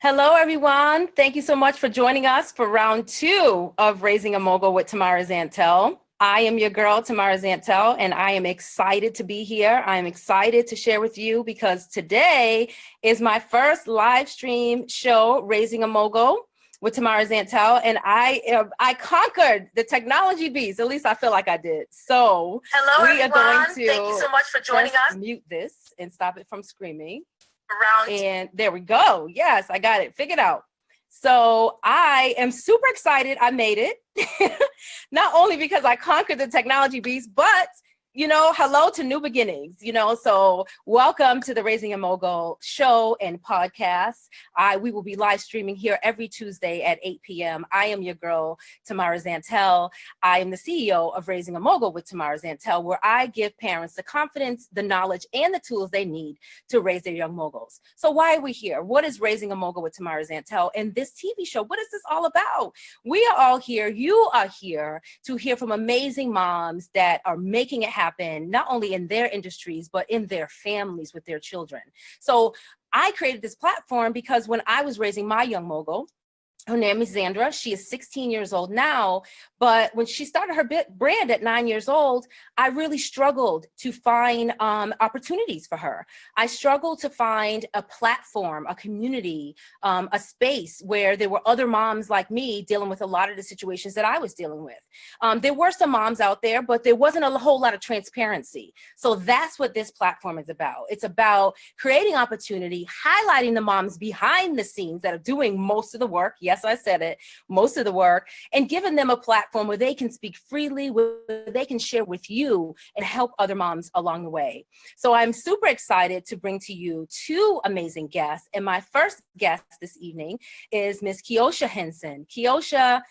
Hello, everyone. Thank you so much for joining us for round two of Raising a Mogul with Tamara Zantell. I am your girl, Tamara Zantell, and I am excited to be here. I am excited to share with you because today is my first live stream show, Raising a Mogul with Tamara Zantell, and I conquered the technology beast. At least I feel like I did. So Hello, we everyone. are going to Thank you so much for joining us. mute this and stop it from screaming. Around. And there we go. Yes, I got it figured out. So I am super excited I made it. Not only because I conquered the technology beast, but hello to new beginnings, so welcome to the Raising a Mogul show and podcast. We will be live streaming here every Tuesday at 8 p.m. I am your girl, Tamara Zantell. I am the CEO of Raising a Mogul with Tamara Zantell, where I give parents the confidence, the knowledge, and the tools they need to raise their young moguls. So why are we here? What is Raising a Mogul with Tamara Zantell? And this TV show, what is this all about? We are all here. You are here to hear from amazing moms that are making it happen, not only in their industries, but in their families with their children. So I created this platform because when I was raising my young mogul, her name is Zandra. She is 16 years old now, but when she started her brand at 9 years old, I really struggled to find opportunities for her. I struggled to find a platform, a community, a space where there were other moms like me dealing with a lot of the situations that I was dealing with. There were some moms out there, but there wasn't a whole lot of transparency. So that's what this platform is about. It's about creating opportunity, highlighting the moms behind the scenes that are doing most of the work. Yes, I said it, most of the work, and giving them a platform where they can speak freely, where they can share with you and help other moms along the way. So I'm super excited to bring to you two amazing guests. And my first guest this evening is Miss Kiosha Henson. Kiosha,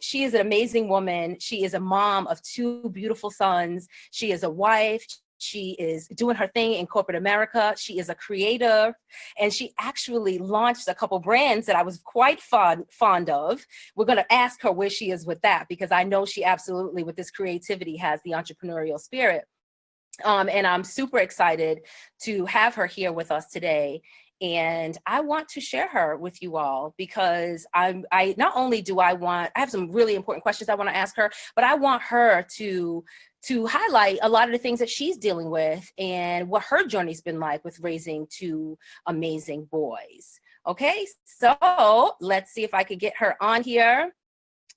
she is an amazing woman. She is a mom of two beautiful sons. She is a wife. She is doing her thing in corporate America. She is a creator, and she actually launched a couple brands that I was quite fond of. We're going to ask her where she is with that, because I know she absolutely, with this creativity, has the entrepreneurial spirit. And I'm super excited to have her here with us today. And I want to share her with you all because I not only do I have some really important questions I want to ask her, but I want her to highlight a lot of the things that she's dealing with and what her journey's been like with raising two amazing boys. Okay, so let's see if I could get her on here.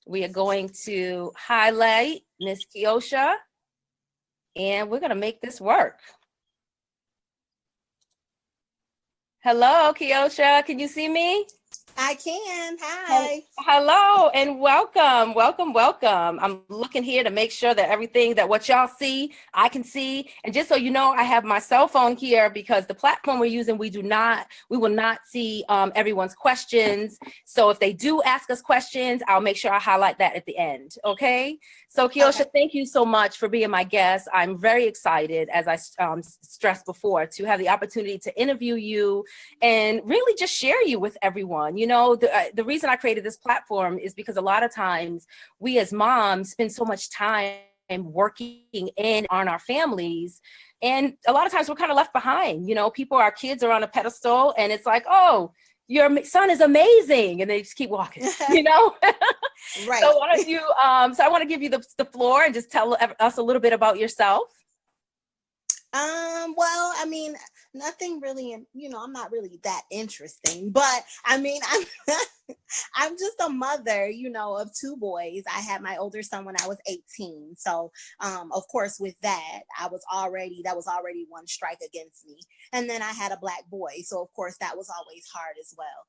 We are going to highlight Miss Kiosha, and we're going to make this work. Hello, Kiosha. Can you see me? I can. Hi. Hello and welcome, welcome, welcome. I'm looking here to make sure that everything that what y'all see, I can see. And just so you know, I have my cell phone here because the platform we're using, we will not see everyone's questions. So if they do ask us questions, I'll make sure I highlight that at the end. Okay. So Kiosha, Thank you so much for being my guest. I'm very excited, as I stressed before, to have the opportunity to interview you and really just share you with everyone. The reason I created this platform is because a lot of times we as moms spend so much time working in on our families. And a lot of times we're kind of left behind. Our kids are on a pedestal and it's like, oh, your son is amazing. And they just keep walking, Right. So why don't you, so I want to give you the floor and just tell us a little bit about yourself. Well, I mean, nothing really, I'm not really that interesting, but I mean, I'm just a mother, of two boys. I had my older son when I was 18. So, of course, with that, that was already one strike against me. And then I had a black boy. So, of course, that was always hard as well.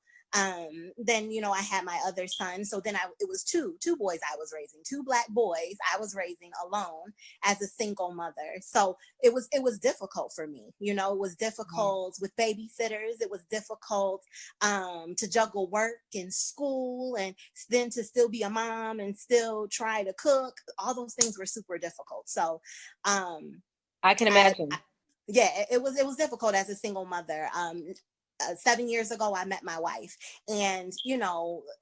Then, I had my other son. So then it was two boys I was raising, two black boys I was raising alone as a single mother. So it was difficult for me. It was difficult with babysitters. It was difficult to juggle work and school, and then to still be a mom and still try to cook. All those things were super difficult. So I can imagine. It was difficult as a single mother. 7 years ago, I met my wife, and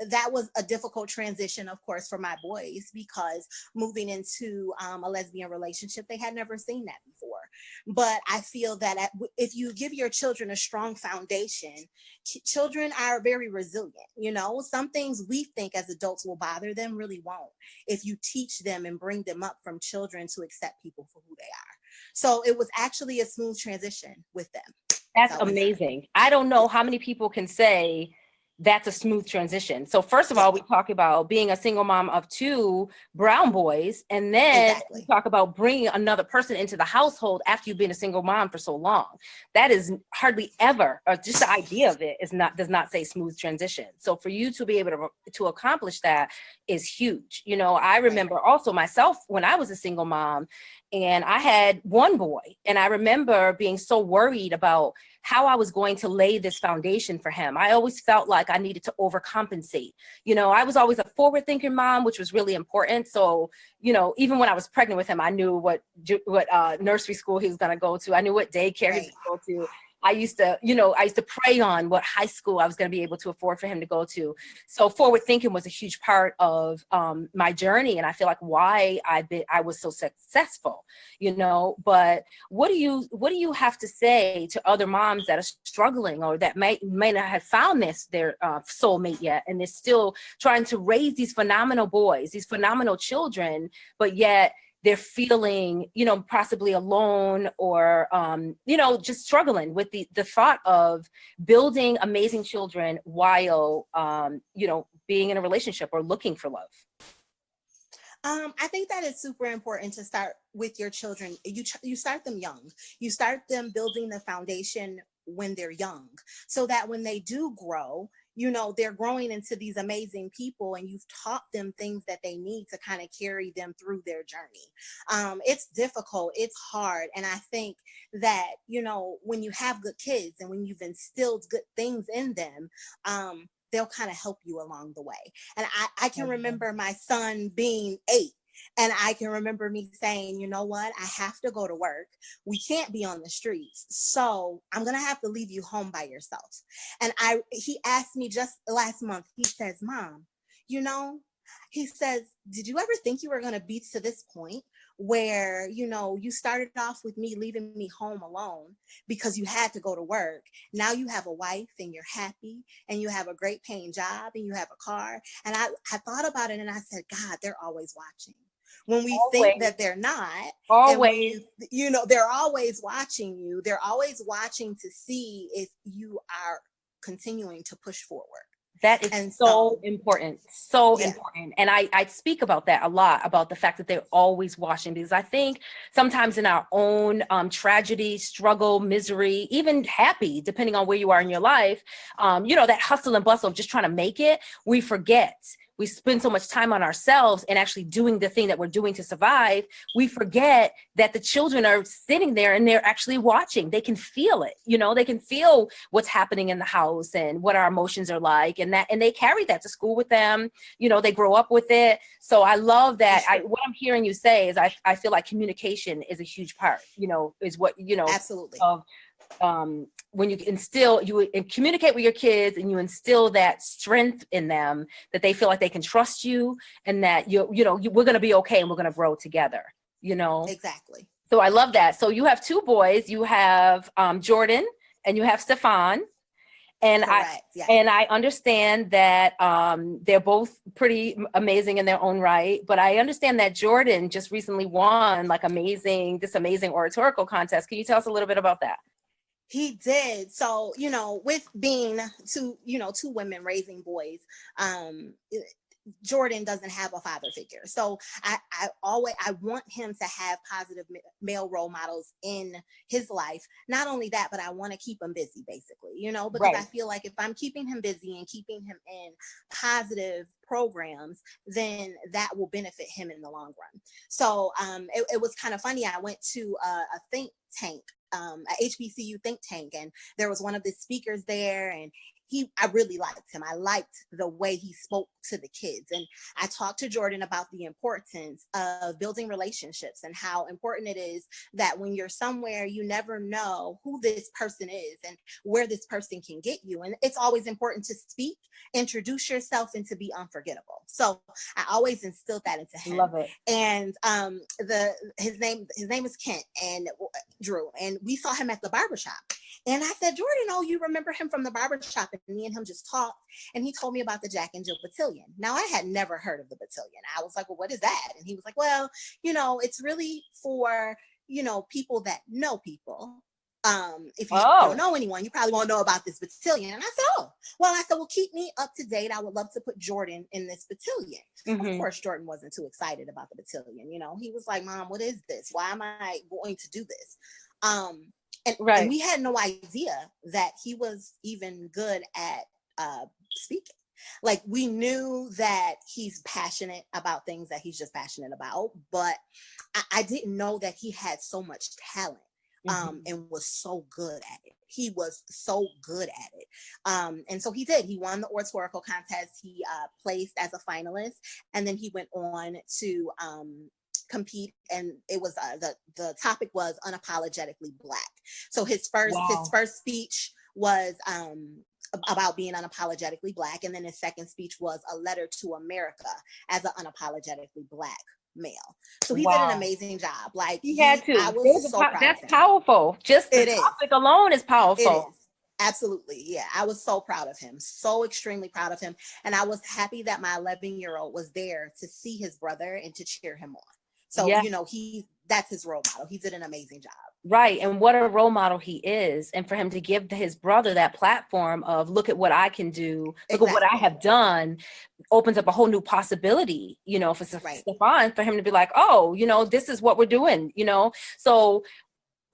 that was a difficult transition, of course, for my boys, because moving into a lesbian relationship, they had never seen that before. But I feel that if you give your children a strong foundation, children are very resilient. You know, some things we think as adults will bother them really won't if you teach them and bring them up from children to accept people for who they are. So it was actually a smooth transition with them. That's So amazing. I don't know how many people can say that's a smooth transition. So first of yeah, all, we talk about being a single mom of two brown boys, and then we exactly. talk about bringing another person into the household after you've been a single mom for so long. That is hardly ever, or just the idea of it does not say smooth transition. So for you to be able to accomplish that is huge. You know, I Right. remember also myself when I was a single mom, and I had one boy, and I remember being so worried about how I was going to lay this foundation for him. I always felt like I needed to overcompensate. You know, I was always a forward thinking mom, which was really important. So, you know, even when I was pregnant with him, I knew what nursery school he was going to go to. I knew what daycare he was Right. going to go to. I used to prey on what high school I was going to be able to afford for him to go to. So forward thinking was a huge part of my journey. And I feel like why I was so successful, you know. But what do you have to say to other moms that are struggling or that may not have found their soulmate yet, and they're still trying to raise these phenomenal boys, these phenomenal children, but yet they're feeling, you know, possibly alone or, you know, just struggling with the thought of building amazing children while, you know, being in a relationship or looking for love? I think that it's super important to start with your children. You start them young. You start them building the foundation when they're young, so that when they do grow, you know, they're growing into these amazing people, and you've taught them things that they need to kind of carry them through their journey. It's difficult, it's hard, and I think that, you know, when you have good kids and when you've instilled good things in them, they'll kind of help you along the way. And I can remember my son being 8. And I can remember me saying, you know what? I have to go to work. We can't be on the streets. So I'm going to have to leave you home by yourself. And he asked me just last month, he says, Mom, you know, he says, did you ever think you were going to be to this point where, you know, you started off with me leaving me home alone because you had to go to work. Now you have a wife and you're happy and you have a great paying job and you have a car. And I thought about it and I said, God, they're always watching. When we think Always, that they're not, and when always. you know, they're always watching you, they're always watching to see if you are continuing to push forward. That is And so so, important, so yeah, important. And I speak about that a lot, about the fact that they're always watching, because I think sometimes in our own tragedy, struggle, misery, even happy, depending on where you are in your life, you know, that hustle and bustle of just trying to make it, we forget. We spend so much time on ourselves and actually doing the thing that we're doing to survive. We forget that the children are sitting there and they're actually watching. They can feel it, you know, they can feel what's happening in the house and what our emotions are like, and they carry that to school with them. You know, they grow up with it. So I love that. What I'm hearing you say is I feel like communication is a huge part, you know, is what, you know, absolutely. of when you communicate with your kids and you instill that strength in them, that they feel like they can trust you, and that we're going to be okay and we're going to grow together, you know. Exactly. So I love that. So you have two boys. You have Jordan and you have Stefan, and Correct. Yeah. I understand that they're both pretty amazing in their own right. But I understand that Jordan just recently won like this amazing oratorical contest. Can you tell us a little bit about that? He did. So, you know, with being two women raising boys, um, Jordan doesn't have a father figure. So I want him to have positive male role models in his life. Not only that, but I want to keep him busy, basically, you know, because I Right. feel like if I'm keeping him busy and keeping him in positive programs, then that will benefit him in the long run. So it was kind of funny. I went to a think tank, a HBCU think tank, and there was one of the speakers there, and I really liked him. I liked the way he spoke to the kids. And I talked to Jordan about the importance of building relationships and how important it is that when you're somewhere, you never know who this person is and where this person can get you. And it's always important to speak, introduce yourself, and to be unforgettable. So I always instilled that into him. Love it. And his name is Kent and Drew, and we saw him at the barbershop. And I said, Jordan, oh, you remember him from the barbershop? And me and him just talked. And he told me about the Jack and Jill Battalion. Now, I had never heard of the Battalion. I was like, well, what is that? And he was like, well, it's really for, people that know people. If you don't know anyone, you probably won't know about this battalion. And I said, well, keep me up to date. I would love to put Jordan in this battalion. Mm-hmm. Of course, Jordan wasn't too excited about the battalion. He was like, Mom, what is this? Why am I going to do this? And we had no idea that he was even good at speaking. Like, we knew that he's passionate about things that he's just passionate about, but I didn't know that he had so much talent. And was so good at it. He was so good at it. And so he did. He won the oratorical contest. He placed as a finalist, and then he went on to compete. And it was the topic was unapologetically Black. So his first speech was about being unapologetically Black, and then his second speech was a letter to America as an unapologetically Black male. So he did an amazing job. Like, he had to. I was so proud. That's powerful. Just the topic alone is powerful. It is. Absolutely. Yeah. I was so proud of him. So extremely proud of him. And I was happy that my 11-year-old was there to see his brother and to cheer him on. So, that's his role model. He did an amazing job. Right. And what a role model he is. And for him to give his brother that platform of, look at what I can do, look at what I have done, opens up a whole new possibility, for Stefan, for him to be like, oh, this is what we're doing, So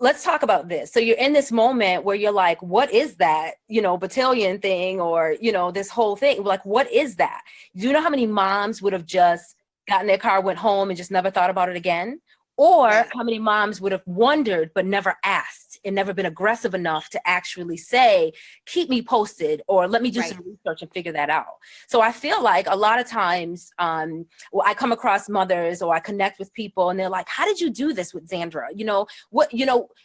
let's talk about this. So you're in this moment where you're like, what is that, battalion thing, or, this whole thing? Like, what is that? Do you know how many moms would have just got in their car, went home, and just never thought about it again? Or how many moms would have wondered but never asked and never been aggressive enough to actually say, keep me posted, or let me do some research and figure that out. So I feel like a lot of times I come across mothers, or I connect with people, and they're like, how did you do this with Zandra?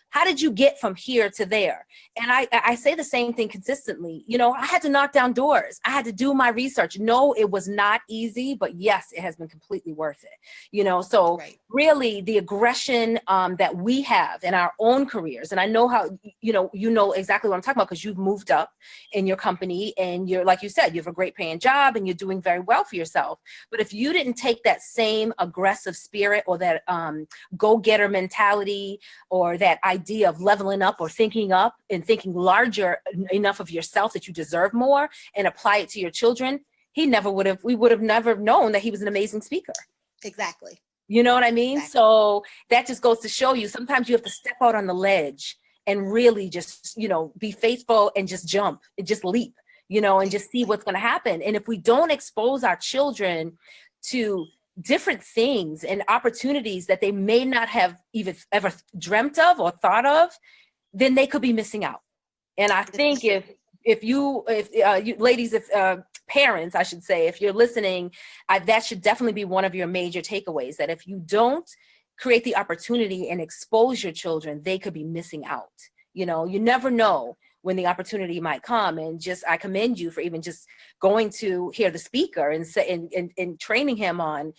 How did you get from here to there? And I say the same thing consistently. I had to knock down doors. I had to do my research. No, it was not easy, but yes, it has been completely worth it. So really the aggression that we have in our own careers. And I know how, you know exactly what I'm talking about, because you've moved up in your company, and you're, like you said, you have a great paying job and you're doing very well for yourself. But if you didn't take that same aggressive spirit, or that go-getter mentality, or that idea of leveling up or thinking up and thinking larger enough of yourself that you deserve more, and apply it to your children, we would have never known that he was an amazing speaker. Exactly. You know what I mean? Exactly. So that just goes to show you, sometimes you have to step out on the ledge and really just, be faithful and just jump and just leap, and just see what's going to happen. And if we don't expose our children to different things and opportunities that they may not have even ever dreamt of or thought of, then they could be missing out. And I think if you ladies, parents, I should say, if you're listening, that should definitely be one of your major takeaways, that if you don't create the opportunity and expose your children, they could be missing out. You never know when the opportunity might come. And I commend you for even just going to hear the speaker and and training him on,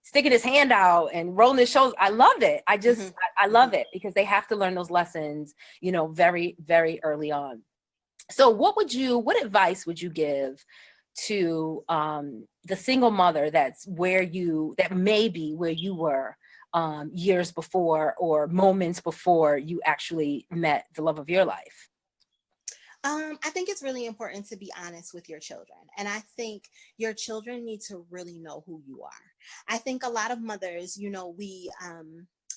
sticking his hand out and rolling his shoulders. I love it. I love it, because they have to learn those lessons, very, very early on. So what advice would you give to the single mother that may be where you were years before, or moments before you actually met the love of your life? I think it's really important to be honest with your children. And I think your children need to really know who you are. I think a lot of mothers,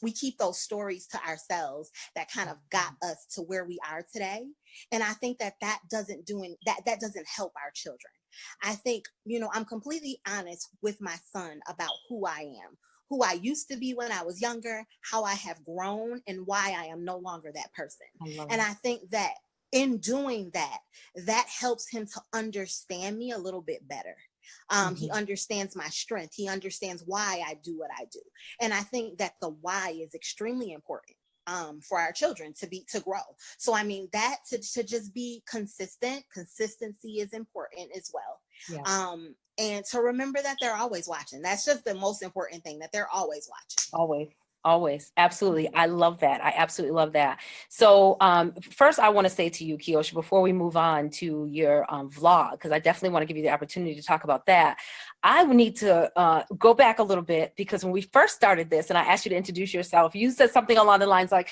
we keep those stories to ourselves that kind of got us to where we are today. And I think that doesn't help our children. I think, I'm completely honest with my son about who I am, who I used to be when I was younger, how I have grown, and why I am no longer that person. And I think that in doing that, that helps him to understand me a little bit better. He understands my strength. He understands why I do what I do. And I think that the why is extremely important for our children to grow. So I mean that to just be consistent. Consistency is important as well. Yeah. And to remember that they're always watching. That's just the most important thing, that they're always watching. Always. Absolutely. I love that. I absolutely love that. So first I want to say to you, Kiosha, before we move on to your vlog, because I definitely want to give you the opportunity to talk about that. I would need to go back a little bit, because when we first started this and I asked you to introduce yourself, you said something along the lines like,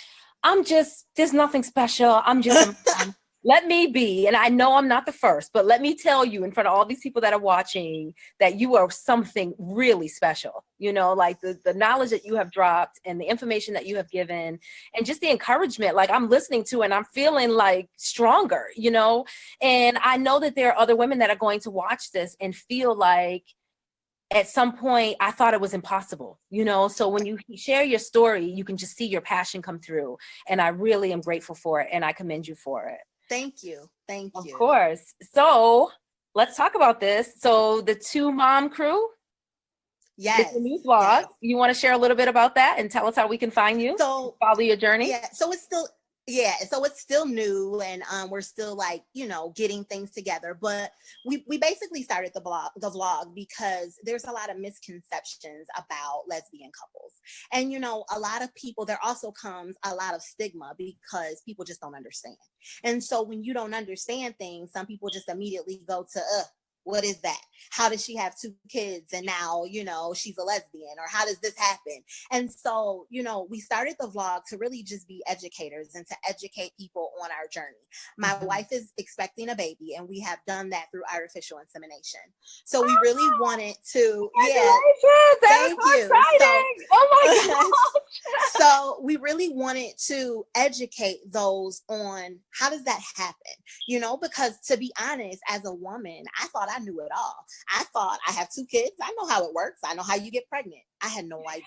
there's nothing special. I'm just a mom. Let me be, and I know I'm not the first, but let me tell you in front of all these people that are watching that you are something really special, like the knowledge that you have dropped and the information that you have given and just the encouragement, like I'm listening to and I'm feeling like stronger, and I know that there are other women that are going to watch this and feel like at some point I thought it was impossible, so when you share your story, you can just see your passion come through, and I really am grateful for it and I commend you for it. Thank you. Thank you. Of course. So let's talk about this. So the Two Mom Crew. Yes. It's a new vlog. Yes. You want to share a little bit about that and tell us how we can find you? So follow your journey. Yeah. So it's still new, and we're still like, getting things together. But we basically started the vlog because there's a lot of misconceptions about lesbian couples. And a lot of people, there also comes a lot of stigma because people just don't understand. And so when you don't understand things, some people just immediately go to what is that? How does she have 2 kids and now, she's a lesbian? Or how does this happen? And so, we started the vlog to really just be educators and to educate people on our journey. My wife is expecting a baby, and we have done that through artificial insemination. So we really wanted to, thank you. Exciting. Oh my gosh. So we really wanted to educate those on how does that happen? Because to be honest, as a woman, I thought I knew it all. I thought I have 2 kids. I know how it works. I know how you get pregnant. I had no idea.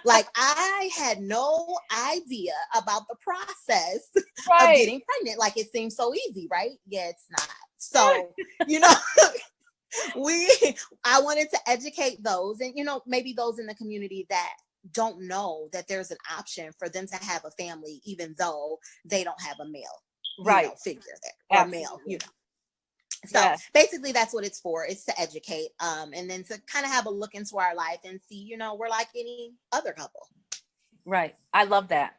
Like I had no idea about the process of getting pregnant. Like it seems so easy, right? Yeah, it's not. So, I wanted to educate those and, maybe those in the community that don't know that there's an option for them to have a family, even though they don't have a male figure there, or male, So basically that's what it's for. It's to educate, and then to kind of have a look into our life and see, we're like any other couple. Right. I love that.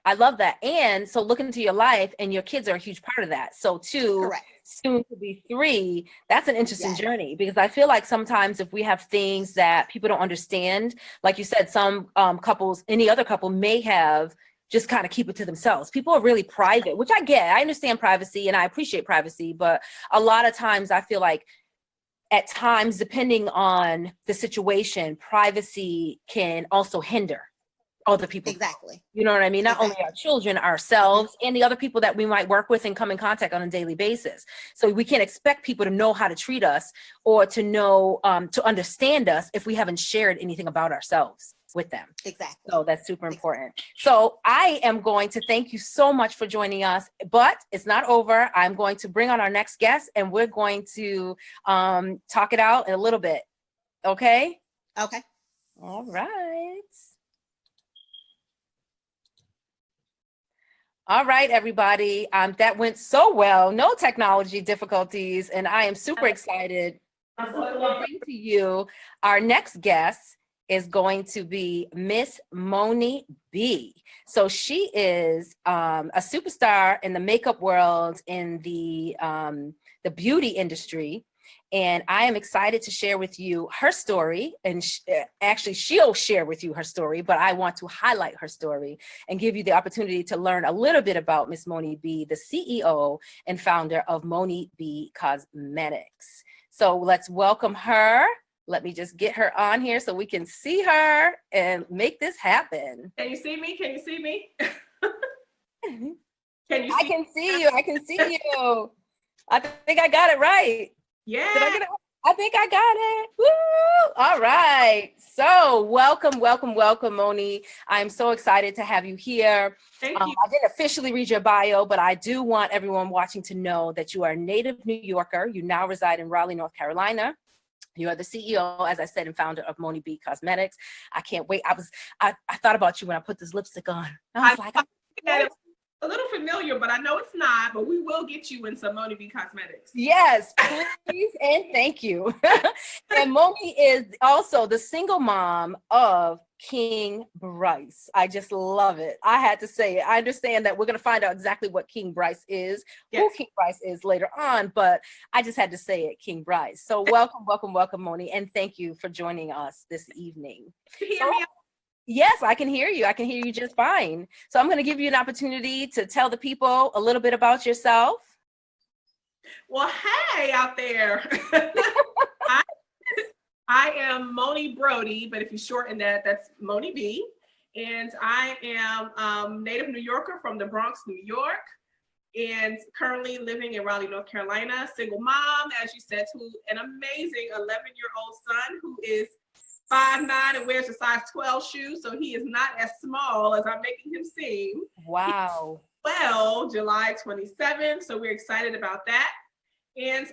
And so look into your life, and your kids are a huge part of that. So 2, correct, soon to be 3, that's an interesting journey, because I feel like sometimes if we have things that people don't understand, like you said, some couples, any other couple may have just kind of keep it to themselves. People are really private, which I get. I understand privacy and I appreciate privacy, but a lot of times I feel like at times, depending on the situation, privacy can also hinder other people. Exactly. You know what I mean? Not only our children, ourselves, and the other people that we might work with and come in contact on a daily basis. So we can't expect people to know how to treat us or to know, to understand us if we haven't shared anything about ourselves with them. Exactly. So that's super important. So I am going to thank you so much for joining us, but it's not over. I'm going to bring on our next guest, and we're going to talk it out in a little bit. Okay? Okay. All right. All right, everybody. That went so well. No technology difficulties, and I am super excited to bring to you our next guest. Is going to be Miss Moni B. So she is a superstar in the makeup world, in the beauty industry. And I am excited to share with you her story. And actually, she'll share with you her story, but I want to highlight her story and give you the opportunity to learn a little bit about Miss Moni B, the CEO and founder of Moni B Cosmetics. So let's welcome her. Let me just get her on here so we can see her and make this happen. Can you see me? Can you see me? I can see you. I can see you. I think I got it right. Yeah. Did I get it? I think I got it. Woo! All right. So welcome, Moni. I'm so excited to have you here. Thank you. I didn't officially read your bio, but I do want everyone watching to know that you are a native New Yorker. You now reside in Raleigh, North Carolina. You are the CEO, as I said, and founder of Moni B Cosmetics. I can't wait. I thought about you when I put this lipstick on. I was like, it's a little familiar, but I know it's not. But we will get you in some Moni B Cosmetics. yes, please, and thank you. And Moni is also the single mom of King Bryce. I just love it. I had to say it. I understand that we're going to find out exactly what King Bryce is, Yes. who King Bryce is later on, but I just had to say it, King Bryce. So welcome, Moni, and thank you for joining us this evening. Can you hear me? Yes, I can hear you. I can hear you just fine. So I'm going to give you an opportunity to tell the people a little bit about yourself. Well, hey out there. I am Moni Brody, but if you shorten that, that's Moni B. And I am native New Yorker from the Bronx, New York, and currently living in Raleigh, North Carolina. Single mom, as you said, to an amazing 11-year-old son who is 5'9" and wears a size 12 shoe, so he is not as small as I'm making him seem. Wow. Well, July 27th, so we're excited about that. And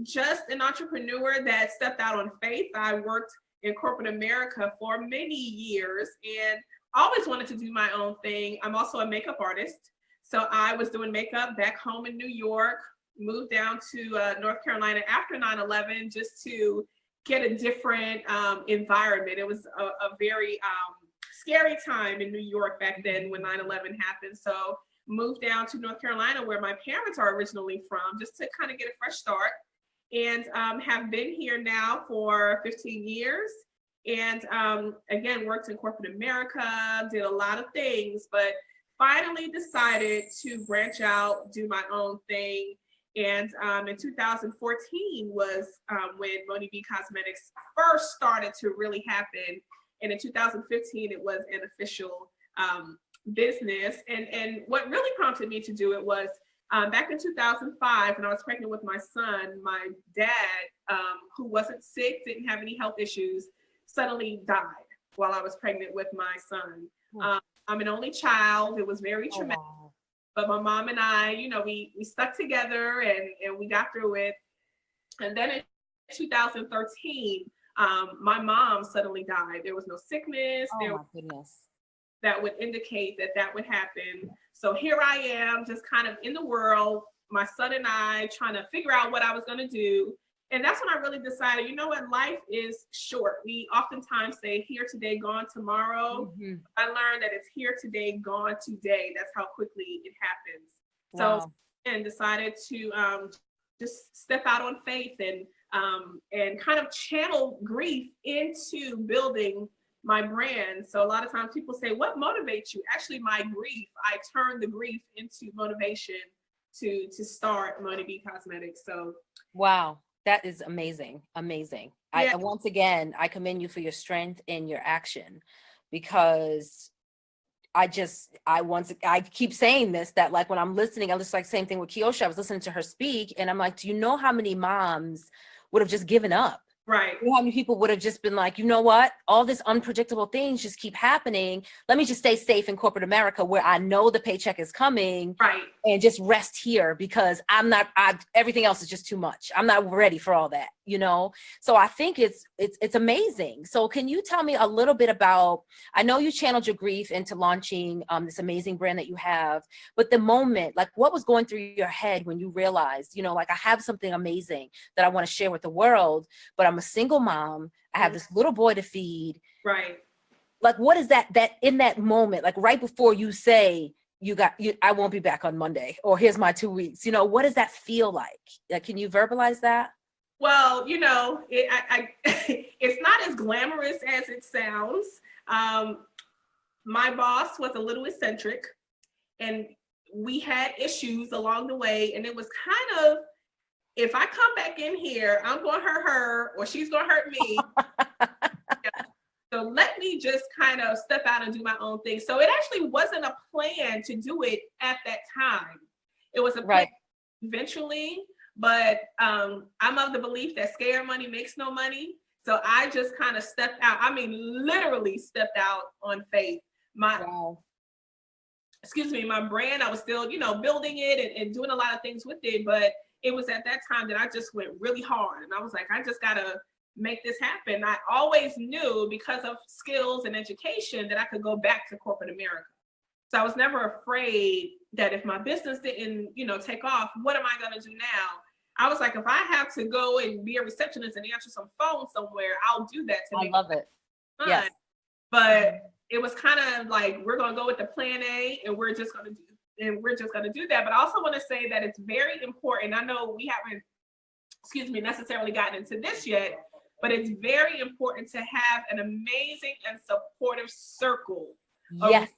just an entrepreneur that stepped out on faith. I worked in corporate America for many years and always wanted to do my own thing. I'm also a makeup artist, so I was doing makeup back home in New York, moved down to North Carolina after 9/11 just to get a different environment. It was a very scary time in New York back then when 9/11 happened. So moved down to North Carolina where my parents are originally from just to kind of get a fresh start, and have been here now for 15 years. And again, worked in corporate America, did a lot of things, but finally decided to branch out, do my own thing. And in 2014 was when Moni B Cosmetics first started to really happen. And in 2015, it was an official business. And what really prompted me to do it was back in 2005, when I was pregnant with my son, my dad, who wasn't sick, didn't have any health issues, suddenly died while I was pregnant with my son. I'm an only child. It was very traumatic. Wow. But my mom and I, you know, we stuck together and we got through it. And then in 2013, my mom suddenly died. There was no sickness. Oh my goodness. That would indicate that that would happen. So here I am, just kind of in the world, my son and I trying to figure out what I was going to do. And that's when I really decided, you know what, life is short. We oftentimes say here today, gone tomorrow. Mm-hmm. I learned that it's here today, gone today. That's how quickly it happens. Wow. So, and decided to just step out on faith and kind of channel grief into building my brand. So a lot of times people say, what motivates you? Actually, my grief. I turned the grief into motivation to start Moni B Cosmetics. So wow. That is amazing. Amazing. Yeah. Once again, I commend you for your strength and your action, because I keep saying this, that like when I'm listening, I just like same thing with Kiosha. I was listening to her speak and I'm like, do you know how many moms would have just given up? Right. You know how many people would have just been like, you know what? All this unpredictable things just keep happening. Let me just stay safe in corporate America where I know the paycheck is coming. Right. And just rest here because everything else is just too much. I'm not ready for all that, you know? So I think it's amazing. So can you tell me a little bit about, I know you channeled your grief into launching this amazing brand that you have, but the moment, like what was going through your head when you realized, you know, like I have something amazing that I want to share with the world, but I'm a single mom. I have this little boy to feed. Right. Like, what is that in that moment, like right before you say, I won't be back on Monday, or here's my 2 weeks, you know, what does that feel like? Can you verbalize that? Well, you know, it's not as glamorous as it sounds. My boss was a little eccentric and we had issues along the way. And it was kind of, if I come back in here, I'm going to hurt her or she's going to hurt me. So let me just kind of step out and do my own thing. So it actually wasn't a plan to do it at that time. It was a plan eventually, but I'm of the belief that scared money makes no money. So I just kind of stepped out. I mean, literally stepped out on faith. Wow. My brand, I was still, building it and doing a lot of things with it. But it was at that time that I just went really hard. And I was like, I just got to make this happen. I always knew because of skills and education that I could go back to corporate America. So I was never afraid that if my business didn't, take off, what am I going to do now? I was like, if I have to go and be a receptionist and answer some phone somewhere, I'll do that to I love it. fun. Yes. But it was kind of like, we're going to go with the plan A and we're just going to do that. But I also want to say that it's very important. I know we haven't, necessarily gotten into this yet, but it's very important to have an amazing and supportive circle. Yes.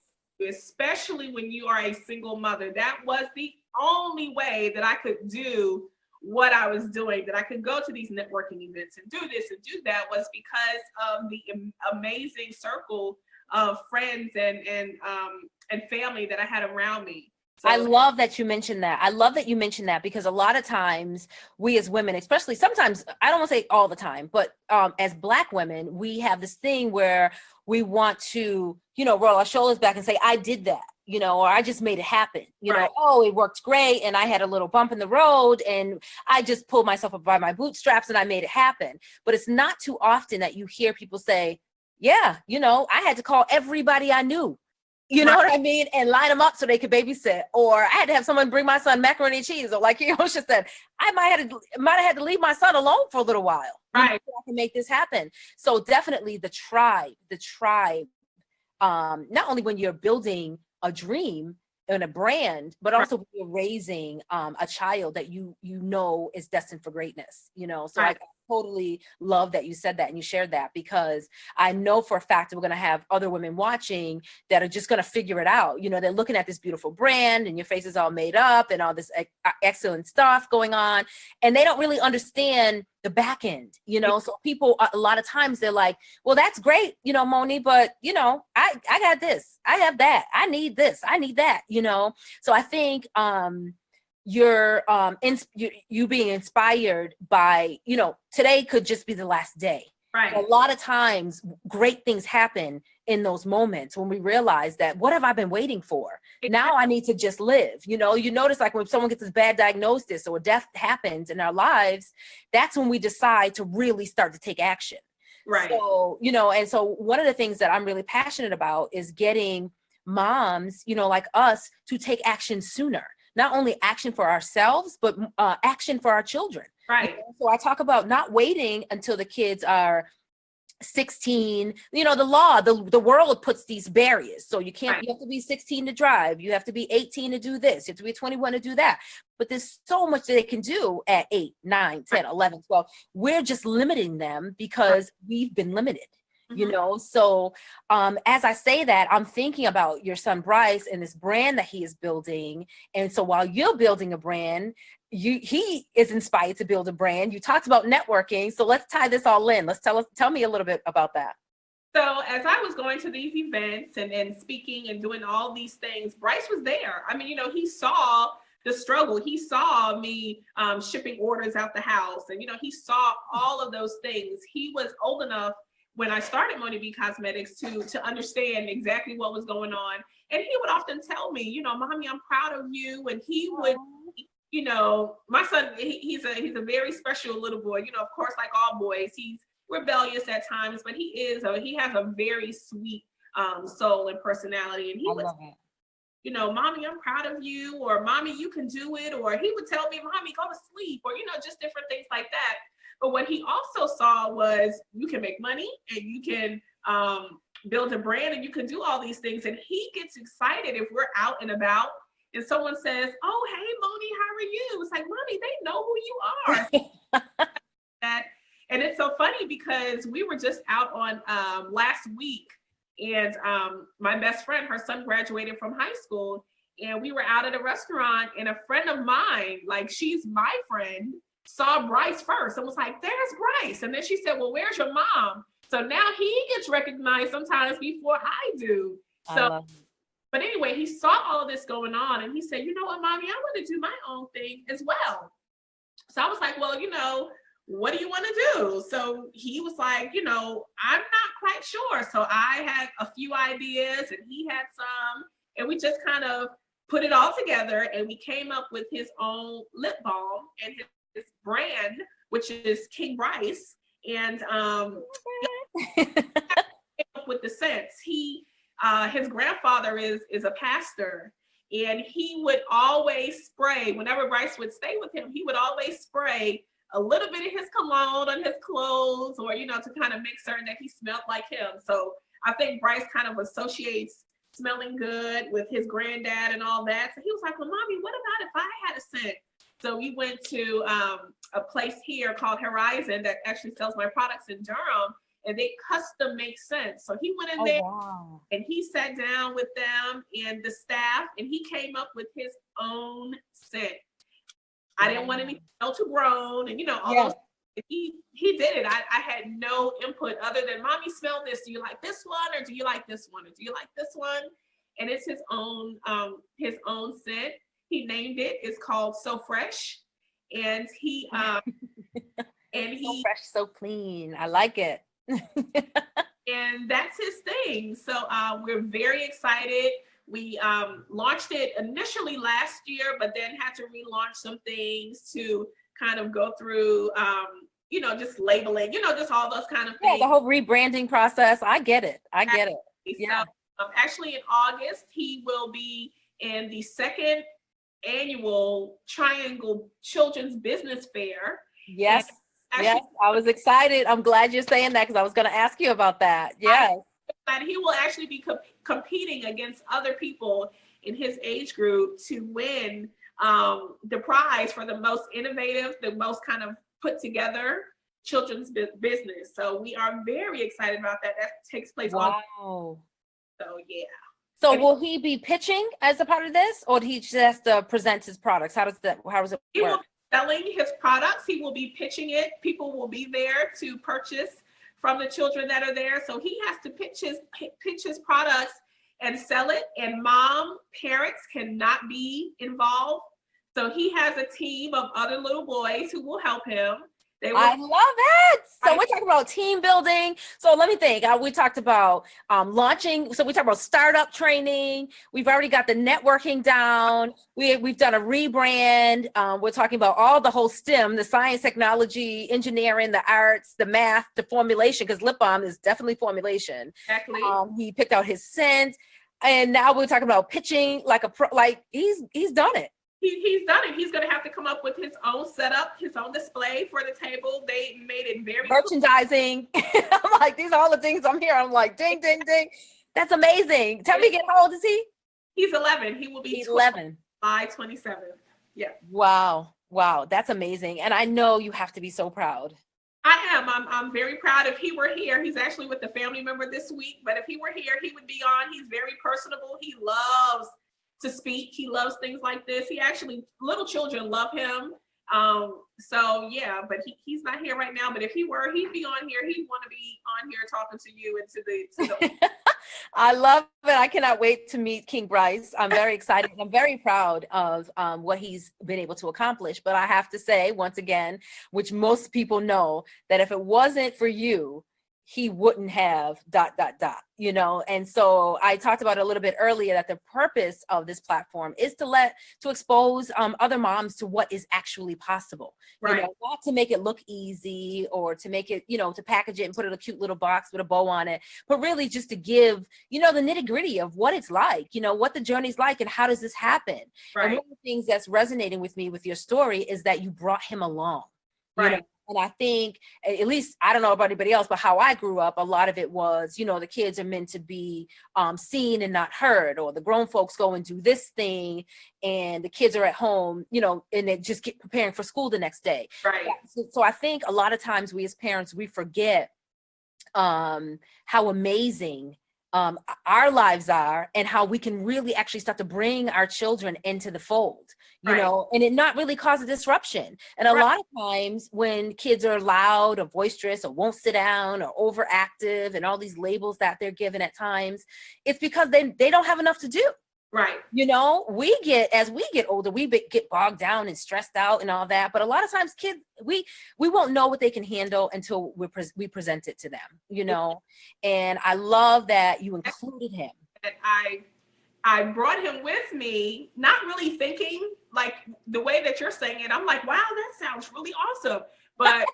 Especially when you are a single mother. That was the only way that I could do what I was doing, that I could go to these networking events and do this and do that, was because of the amazing circle of friends and family that I had around me. So, I love that you mentioned that. I love that you mentioned that, because a lot of times we as women, especially sometimes, I don't want to say all the time, but as Black women, we have this thing where we want to, roll our shoulders back and say, I did that, or I just made it happen. Right. Oh, it worked great. And I had a little bump in the road and I just pulled myself up by my bootstraps and I made it happen. But it's not too often that you hear people say, yeah, I had to call everybody I knew. You know what I mean? And line them up so they could babysit. Or I had to have someone bring my son macaroni and cheese. Or like Yosha said, I might have had to leave my son alone for a little while. Right. So I can make this happen. So definitely the tribe, not only when you're building a dream and a brand, but also when you're raising a child that you know is destined for greatness, So I totally love that you said that and you shared that, because I know for a fact that we're going to have other women watching that are just going to figure it out. They're looking at this beautiful brand and your face is all made up and all this excellent stuff going on, and they don't really understand the back end, So people, a lot of times they're like, well, that's great, Moni, but I got this, I have that, I need this, I need that, So I think you're you being inspired by, today could just be the last day. Right. A lot of times great things happen in those moments when we realize that, what have I been waiting for? Now I need to just live. You notice, like, when someone gets this bad diagnosis or death happens in our lives, that's when we decide to really start to take action. Right. So, and so one of the things that I'm really passionate about is getting moms, like us, to take action sooner. Not only action for ourselves, but action for our children. Right. So I talk about not waiting until the kids are 16. The law, the world puts these barriers. So you can't, you have to be 16 to drive. You have to be 18 to do this. You have to be 21 to do that. But there's so much that they can do at 8, 9, 10, 11, 12. We're just limiting them because we've been limited. So as I say that, I'm thinking about your son Bryce and this brand that he is building. And so while you're building a brand, he is inspired to build a brand. You talked about networking, so let's tie this all in. Tell me a little bit about that. So as I was going to these events and speaking and doing all these things, Bryce was there. I mean, he saw the struggle. He saw me shipping orders out the house, and he saw all of those things. He was old enough when I started Moni B Cosmetics to understand exactly what was going on. And he would often tell me, Mommy, I'm proud of you. And he would, my son, he's a very special little boy. Of course, like all boys, he's rebellious at times, but he has a very sweet soul and personality. And he would, Mommy, I'm proud of you, or Mommy, you can do it. Or he would tell me, Mommy, go to sleep, or, just different things like that. But what he also saw was, you can make money and you can build a brand and you can do all these things. And he gets excited if we're out and about and someone says, oh, hey, Moni, how are you? It's like, Mommy, they know who you are. And it's so funny because we were just out on last week, and my best friend, her son graduated from high school, and we were out at a restaurant, and a friend of mine, like, she's my friend, saw Bryce first and was like, there's Bryce. And then she said, well, where's your mom? So now he gets recognized sometimes before I do. So, but anyway, he saw all this going on and he said, you know what, Mommy, I want to do my own thing as well. So I was like, well, what do you want to do? So he was like, I'm not quite sure. So I had a few ideas and he had some, and we just kind of put it all together and we came up with his own lip balm and his brand, which is King Bryce. And with the scents, his grandfather is a pastor, and he would always spray whenever Bryce would stay with him. He would always spray a little bit of his cologne on his clothes, or to kind of make certain that he smelled like him. So I think Bryce kind of associates smelling good with his granddad and all that. So he was like, well, mommy, what about if I had a scent? So we went to a place here called Horizon that actually sells my products in Durham, and they custom make scents. So he went in there and he sat down with them and the staff, and he came up with his own scent. I didn't want any smell too grown, and all those. He did it. I had no input other than, mommy, smell this. Do you like this one, or do you like this one, or do you like this one? And it's his own scent. He named it. It's called So Fresh, and he So fresh, so clean. I like it. And that's his thing. So we're very excited. We launched it initially last year, but then had to relaunch some things to kind of go through, just labeling, just all those kind of things. Yeah, the whole rebranding process. I get it. Yeah. So, actually, in August, he will be in the second annual Triangle Children's Business Fair. Yes. Yes, I was excited. I'm glad you're saying that because I was going to ask you about that. Yes. And he will actually be competing against other people in his age group to win the prize for the most innovative, the most kind of put together children's business. So we are very excited about that. That takes place. Wow. So yeah. So will he be pitching as a part of this, or he just presents his products? How does it work? He will be selling his products. He will be pitching it. People will be there to purchase from the children that are there. So he has to pitch his products and sell it. And parents cannot be involved. So he has a team of other little boys who will help him. I love it. So we're talking about team building. So let me think. We talked about launching. So we talked about startup training. We've already got the networking down. We've done a rebrand. We're talking about all the whole STEM, the science, technology, engineering, the arts, the math, the formulation, because lip balm is definitely formulation. Exactly. He picked out his scent. And now we're talking about pitching like he's done it. He's done it. He's going to have to come up with his own setup, his own display for the table. They made it very merchandising. I'm like, these are all the things I'm here. I'm like, ding, ding, ding. That's amazing. Tell me again, how old is he? He's 11. He will be 11. By 27th. Yeah. Wow. That's amazing. And I know you have to be so proud. I am. I'm very proud. If he were here, he's actually with a family member this week, but if he were here, he would be on. He's very personable. He loves to speak. He loves things like this. Little children love him. So yeah, but he's not here right now. But if he were, he'd be on here. He'd want to be on here talking to you and to the I love it. I cannot wait to meet King Bryce. I'm very excited. I'm very proud of what he's been able to accomplish. But I have to say, once again, which most people know, that if it wasn't for you, he wouldn't have ... And so I talked about it a little bit earlier, that the purpose of this platform is to expose other moms to what is actually possible. Right. Not to make it look easy or to make it, to package it and put it in a cute little box with a bow on it, but really just to give, the nitty gritty of what it's like, what the journey's like and how does this happen. Right. And one of the things that's resonating with me with your story is that you brought him along. Right. And I think, at least, I don't know about anybody else, but how I grew up, a lot of it was, the kids are meant to be seen and not heard, or the grown folks go and do this thing and the kids are at home, and they just get preparing for school the next day. Right. So I think a lot of times we as parents, we forget how amazing our lives are and how we can really actually start to bring our children into the fold, and it not really cause a disruption. And a lot of times when kids are loud or boisterous or won't sit down or overactive and all these labels that they're given at times, it's because they don't have enough to do. Right. You know, as we get older, get bogged down and stressed out and all that. But a lot of times kids, we won't know what they can handle until we present it to them, you know. And I love that you included him. And I brought him with me, not really thinking like the way that you're saying it. I'm like, wow, that sounds really awesome. But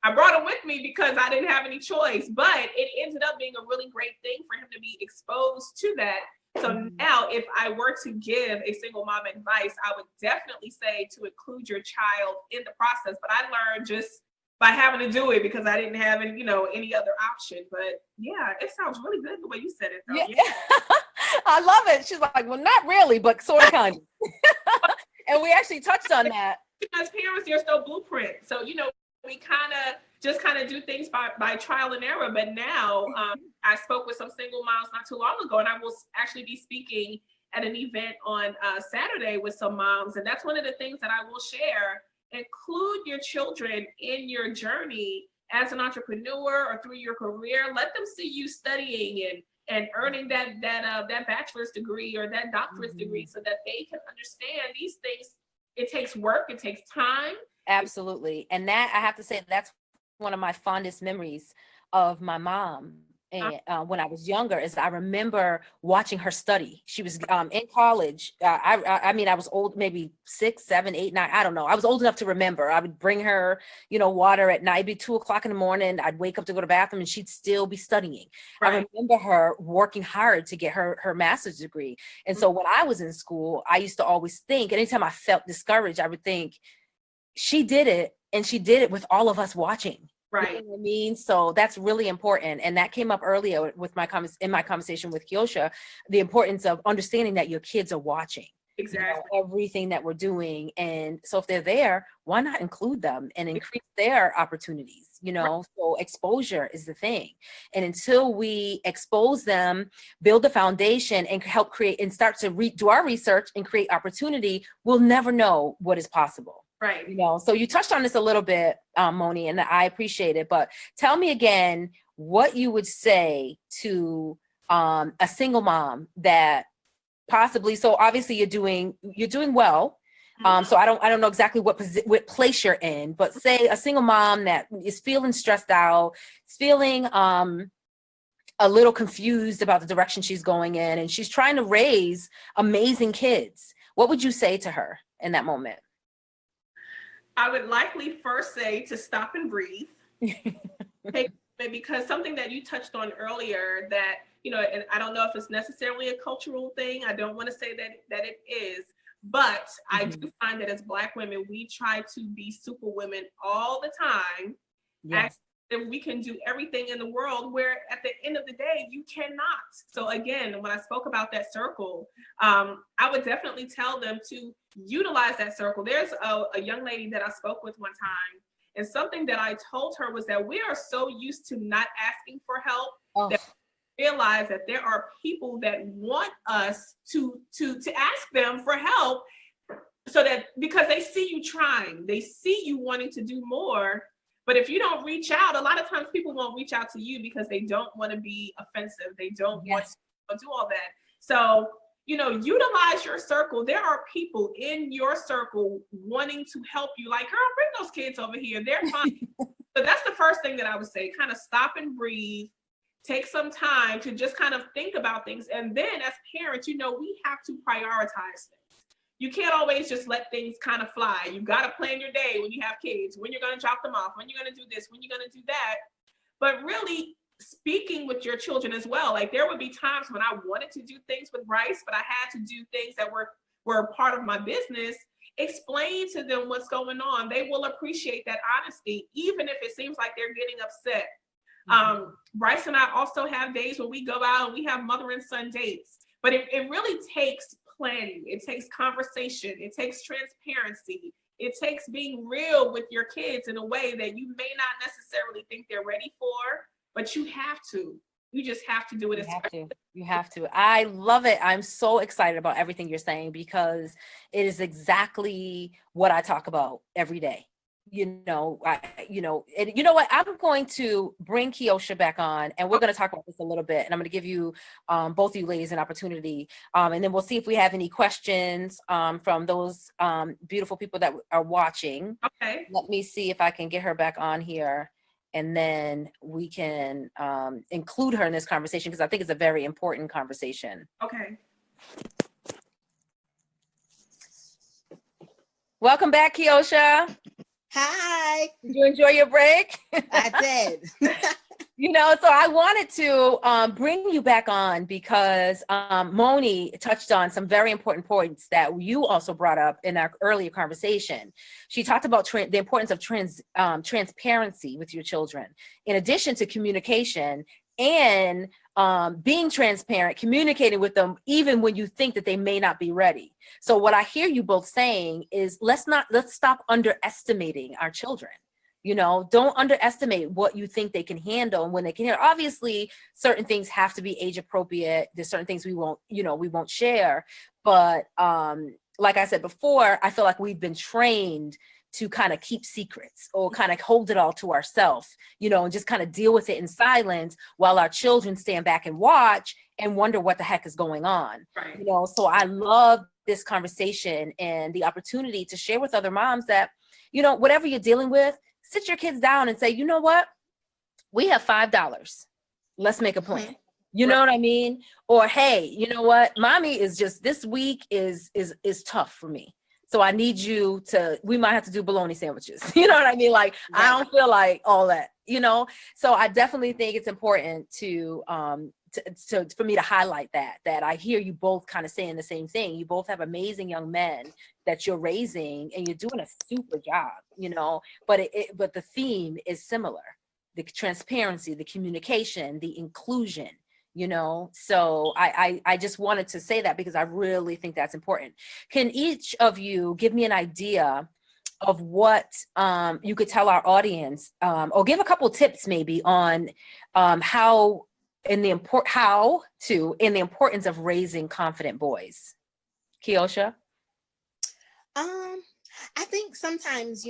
I brought him with me because I didn't have any choice. But it ended up being a really great thing for him to be exposed to that. So now if I were to give a single mom advice, I would definitely say to include your child in the process. But I learned just by having to do it because I didn't have any, any other option. But yeah, it sounds really good the way you said it though. Yeah. I love it. She's like, well, not really, but sort of kind of. And we actually touched on that. Because parents, there's no blueprint. So, we kind of do things by trial and error. But now I spoke with some single moms not too long ago, and I will actually be speaking at an event on Saturday with some moms. And that's one of the things that I will share. Include your children in your journey as an entrepreneur or through your career. Let them see you studying and earning that bachelor's degree or that doctorate degree so that they can understand these things. It takes work, it takes time. Absolutely. And that, I have to say, that's one of my fondest memories of my mom. And when I was younger, is I remember watching her study. She was in college. I mean, I was old, maybe 6, 7, 8, 9. I don't know. I was old enough to remember. I would bring her, water at night. It'd be 2:00 in the morning. I'd wake up to go to the bathroom, and she'd still be studying. Right. I remember her working hard to get her master's degree. And so when I was in school, I used to always think, anytime I felt discouraged, I would think, she did it, and she did it with all of us watching. Right. You know what I mean? So that's really important. And that came up earlier with in my conversation with Kyosha, the importance of understanding that your kids are watching. Exactly. Everything that we're doing. And so if they're there, why not include them and increase their opportunities? Right. So exposure is the thing. And until we expose them, build a foundation and help create and start to do our research and create opportunity, we'll never know what is possible. Right. So you touched on this a little bit, Moni, and I appreciate it, but tell me again what you would say to a single mom that possibly, so obviously you're doing well. So I don't know exactly what place you're in, but say a single mom that is feeling stressed out, is feeling a little confused about the direction she's going in, and she's trying to raise amazing kids. What would you say to her in that moment? I would likely first say to stop and breathe. Because something that you touched on earlier that, and I don't know if it's necessarily a cultural thing. I don't want to say that it is, but I do find that as Black women, we try to be super women all the time. Yes. That we can do everything in the world, where at the end of the day, you cannot. So again, when I spoke about that circle, I would definitely tell them to utilize that circle. There's a young lady that I spoke with one time, and something that I told her was that we are so used to not asking for help that we realize that there are people that want us to ask them for help, so that because they see you trying, they see you wanting to do more. But if you don't reach out, a lot of times people won't reach out to you because they don't want to be offensive. They don't want to do all that. So, utilize your circle. There are people in your circle wanting to help you. Like, girl, bring those kids over here. They're fine. So that's the first thing that I would say. Kind of stop and breathe. Take some time to just kind of think about things. And then as parents, we have to prioritize things. You can't always just let things kind of fly. You've got to plan your day when you have kids, when you're going to drop them off, when you're going to do this, when you're going to do that. But really speaking with your children as well. Like, there would be times when I wanted to do things with Bryce, but I had to do things that were a part of my business. Explain to them what's going on. They will appreciate that honesty, even if it seems like they're getting upset. Bryce and I also have days when we go out and we have mother and son dates, but it really takes planning. It takes conversation. It takes transparency. It takes being real with your kids in a way that you may not necessarily think they're ready for, but you have to. You just have to do it. You have to. I love it. I'm so excited about everything you're saying because it is exactly what I talk about every day. and you know what? I'm going to bring Kiosha back on, and we're going to talk about this a little bit. And I'm going to give you, both of you ladies, an opportunity, and then we'll see if we have any questions from those beautiful people that are watching. Okay. Let me see if I can get her back on here, and then we can include her in this conversation, because I think it's a very important conversation. Okay. Welcome back, Kiosha. Hi. Did you enjoy your break? I did. So I wanted to bring you back on because Moni touched on some very important points that you also brought up in our earlier conversation. She talked about the importance of transparency with your children, in addition to communication and being transparent, communicating with them, even when you think that they may not be ready. So what I hear you both saying is let's stop underestimating our children. Don't underestimate what you think they can handle and when they can handle. Obviously, certain things have to be age appropriate. There's certain things we won't share. But like I said before, I feel like we've been trained to kind of keep secrets or kind of hold it all to ourselves, and just kind of deal with it in silence while our children stand back and watch and wonder what the heck is going on. Right. So I love this conversation and the opportunity to share with other moms that, whatever you're dealing with, sit your kids down and say, you know what? We have $5. Let's make a plan. You know what I mean? Or, hey, you know what? Mommy is just, this week is tough for me. So I need you we might have to do bologna sandwiches. You know what I mean? Like, right. I don't feel like all that, So I definitely think it's important for me to highlight that I hear you both kind of saying the same thing. You both have amazing young men that you're raising and you're doing a super job, but the theme is similar: the transparency, the communication, the inclusion, so I just wanted to say that because I really think that's important. Can each of you give me an idea of what you could tell our audience, or give a couple tips maybe on how in the importance of raising confident boys? Kiosha? I think sometimes,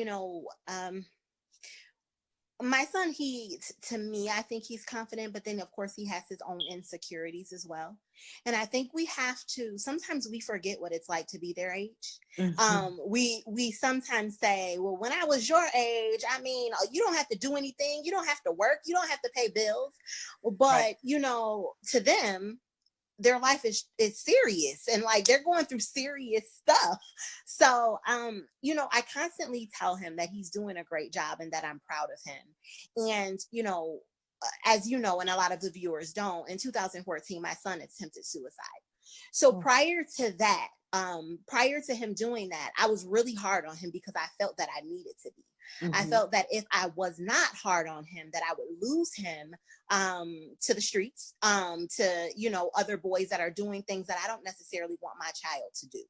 my son, to me, I think he's confident, but then of course he has his own insecurities as well. And I think sometimes we forget what it's like to be their age. Mm-hmm. We sometimes say, well, when I was your age, you don't have to do anything. You don't have to work. You don't have to pay bills. But, right. To them, their life is serious, and like they're going through serious stuff. So, I constantly tell him that he's doing a great job and that I'm proud of him. And, as you know, and a lot of the viewers don't, in 2014, my son attempted suicide. So prior to that, prior to him doing that, I was really hard on him because I felt that I needed to be. Mm-hmm. I felt that if I was not hard on him, that I would lose him to the streets, to, other boys that are doing things that I don't necessarily want my child to do.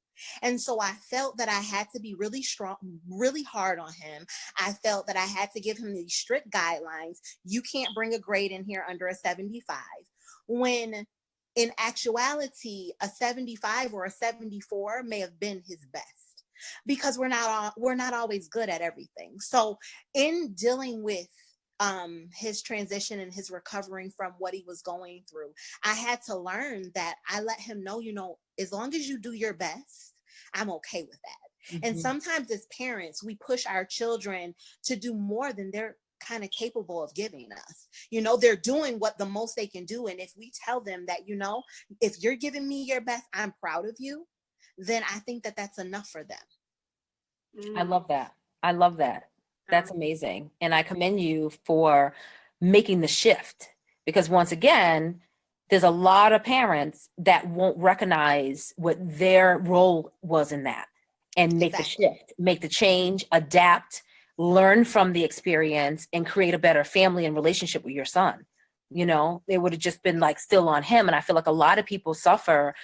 And so I felt that I had to be really strong, really hard on him. I felt that I had to give him these strict guidelines. You can't bring a grade in here under a 75. When in actuality, a 75 or a 74 may have been his best. Because we're not always good at everything. So in dealing with his transition and his recovering from what he was going through, I had to learn that I let him know, as long as you do your best, I'm okay with that. Mm-hmm. And sometimes as parents, we push our children to do more than they're kind of capable of giving us. They're doing what the most they can do. And if we tell them that, if you're giving me your best, I'm proud of you, then I think that that's enough for them. I love that. That's amazing. And I commend you for making the shift, because once again, there's a lot of parents that won't recognize what their role was in that and make the shift, make the change, adapt, learn from the experience, and create a better family and relationship with your son. It would have just been like still on him. And I feel like a lot of people suffer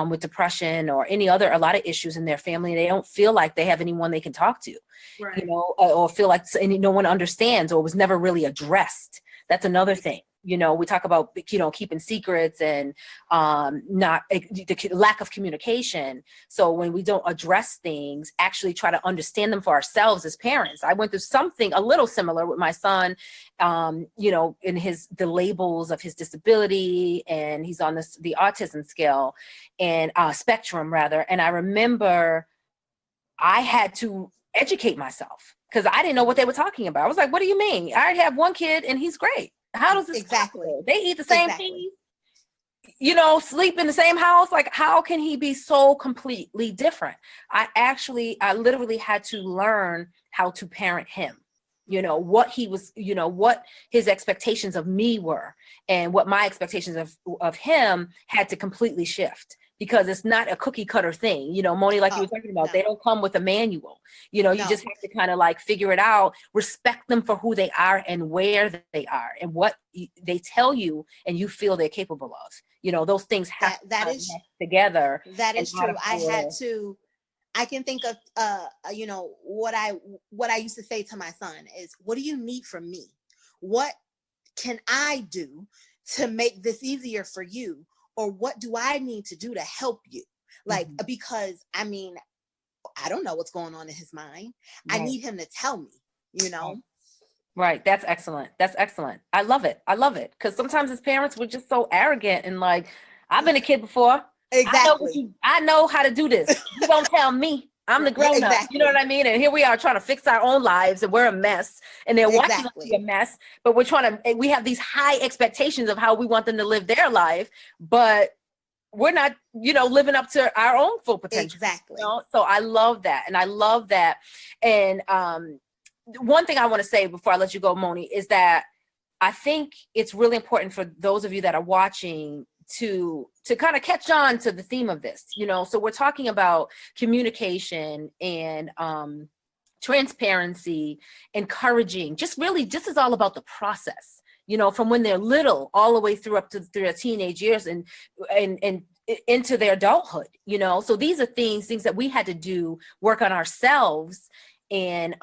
with depression or a lot of issues in their family. They don't feel like they have anyone they can talk to, right. Or feel like no one understands or was never really addressed. That's another thing. You know, we talk about, you know, keeping secrets and not the lack of communication. So when we don't address things, actually try to understand them for ourselves as parents. I went through something a little similar with my son, you know, in the labels of his disability, and he's on the autism scale and spectrum rather. And I remember I had to educate myself because I didn't know what they were talking about. I was like, what do you mean? I have one kid and he's great. How does this Exactly. possible? They eat the same thing, you know, sleep in the same house. Like, how can he be so completely different? I literally had to learn how to parent him. You know, what he was, you know, what his expectations of me were and what my expectations of him had to completely shift, because it's not a cookie cutter thing. You know, Moni, like you were talking about, they don't come with a manual. You know, you just have to kind of like figure it out, respect them for who they are and where they are and what they tell you and you feel they're capable of. You know, those things have to come together. That is true. I can think of, you know, what I used to say to my son is, what do you need from me? What can I do to make this easier for you? Or what do I need to do to help you? Like, because I mean, I don't know what's going on in his mind. Right. I need him to tell me, you know? Right. That's excellent. That's excellent. I love it. I love it. Because sometimes as parents, we're just so arrogant and like, I've been a kid before. Exactly. I know how to do this. You won't tell me. I'm the grown up. You know what I mean? And here we are trying to fix our own lives and we're a mess and they're watching us be a mess, but we have these high expectations of how we want them to live their life, but we're not, you know, living up to our own full potential. Exactly. You know? So I love that. And I love that. And one thing I want to say before I let you go, Moni, is that I think it's really important for those of you that are watching to kind of catch on to the theme of this, you know. So we're talking about communication and transparency, encouraging, just is all about the process, you know, from when they're little all the way through their teenage years and into their adulthood, you know. So these are things that we had to do, work on ourselves and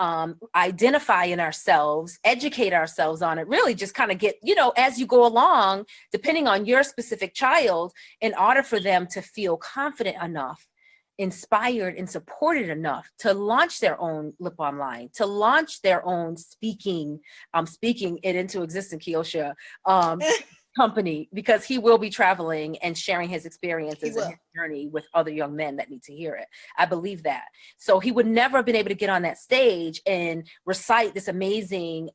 identify in ourselves, educate ourselves on it, really just kind of get, you know, as you go along, depending on your specific child, in order for them to feel confident enough, inspired and supported enough to launch their own Lip Online, to launch their own speaking it into existence, Kiosha, company, because he will be traveling and sharing his experiences and his journey with other young men that need to hear it. I believe that. So he would never have been able to get on that stage and recite this amazing,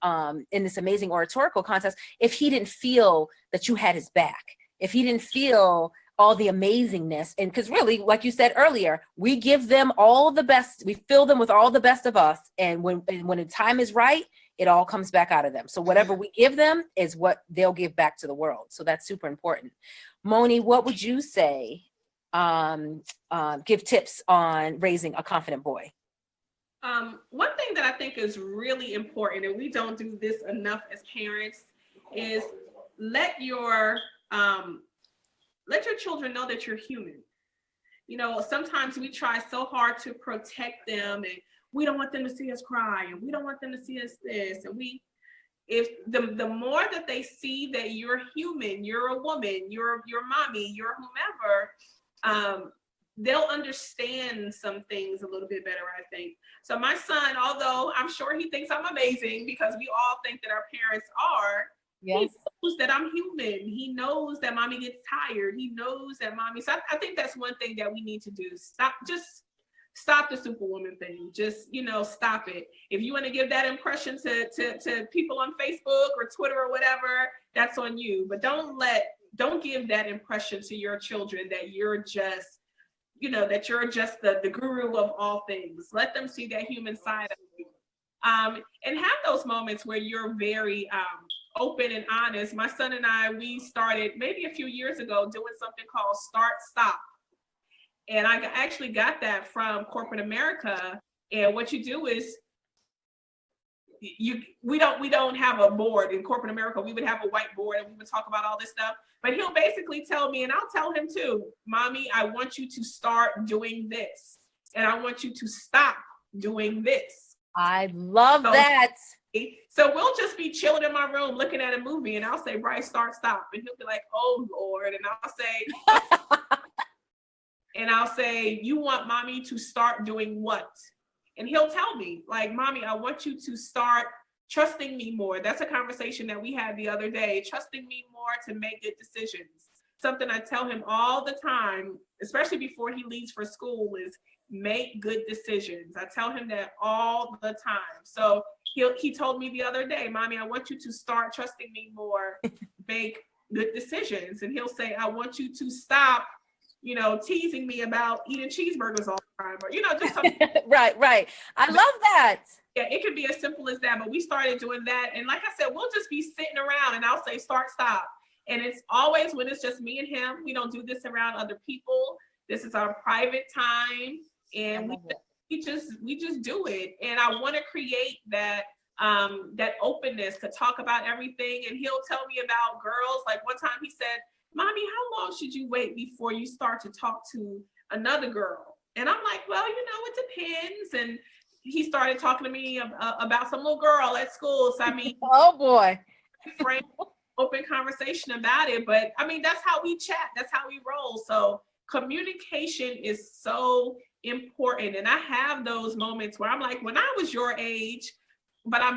in this amazing oratorical contest if he didn't feel that you had his back, if he didn't feel all the amazingness. And because really, like you said earlier, we give them all the best, we fill them with all the best of us. And when the time is right, it all comes back out of them. So whatever we give them is what they'll give back to the world. So that's super important. Moni, what would you say, give tips on raising a confident boy? One thing that I think is really important, and we don't do this enough as parents, is let your children know that you're human. You know, sometimes we try so hard to protect them and we don't want them to see us cry and we don't want them to see us this. And if the more that they see that you're human, you're a woman, you're mommy, you're whomever, they'll understand some things a little bit better, I think. So my son, although I'm sure he thinks I'm amazing because we all think that our parents are, yes. He knows that I'm human. He knows that mommy gets tired. He knows that mommy. So I think that's one thing that we need to do. Stop the superwoman thing. Just, you know, stop it. If you want to give that impression to people on Facebook or Twitter or whatever, that's on you. But don't give that impression to your children that you're just, you know, that you're just the guru of all things. Let them see that human side of you. And have those moments where you're very open and honest. My son and I, we started maybe a few years ago doing something called Start Stop. And I actually got that from corporate America. And what you do is we don't have a board in corporate America. We would have a whiteboard and we would talk about all this stuff. But he'll basically tell me, and I'll tell him too, Mommy, I want you to start doing this. And I want you to stop doing this. I love that. So we'll just be chilling in my room looking at a movie, and I'll say, Bryce, start, stop. And he'll be like, oh Lord. And I'll say, you want mommy to start doing what? And he'll tell me, like, mommy, I want you to start trusting me more. That's a conversation that we had the other day, trusting me more to make good decisions. Something I tell him all the time, especially before he leaves for school, is make good decisions. I tell him that all the time. So he told me the other day, mommy, I want you to start trusting me more, make good decisions. And he'll say, I want you to stop, teasing me about eating cheeseburgers all the time, or, just something. Right. I love that. Yeah, it could be as simple as that, but we started doing that. And like I said, we'll just be sitting around and I'll say, start, stop. And it's always when it's just me and him. We don't do this around other people. This is our private time. And we just do it. And I want to create that openness to talk about everything. And he'll tell me about girls. Like one time he said, mommy, how long should you wait before you start to talk to another girl? And I'm like, well, it depends. And he started talking to me about some little girl at school. So, I mean, oh boy, frank, open conversation about it. But I mean, that's how we chat. That's how we roll. So communication is so important. And I have those moments where I'm like, when I was your age, but I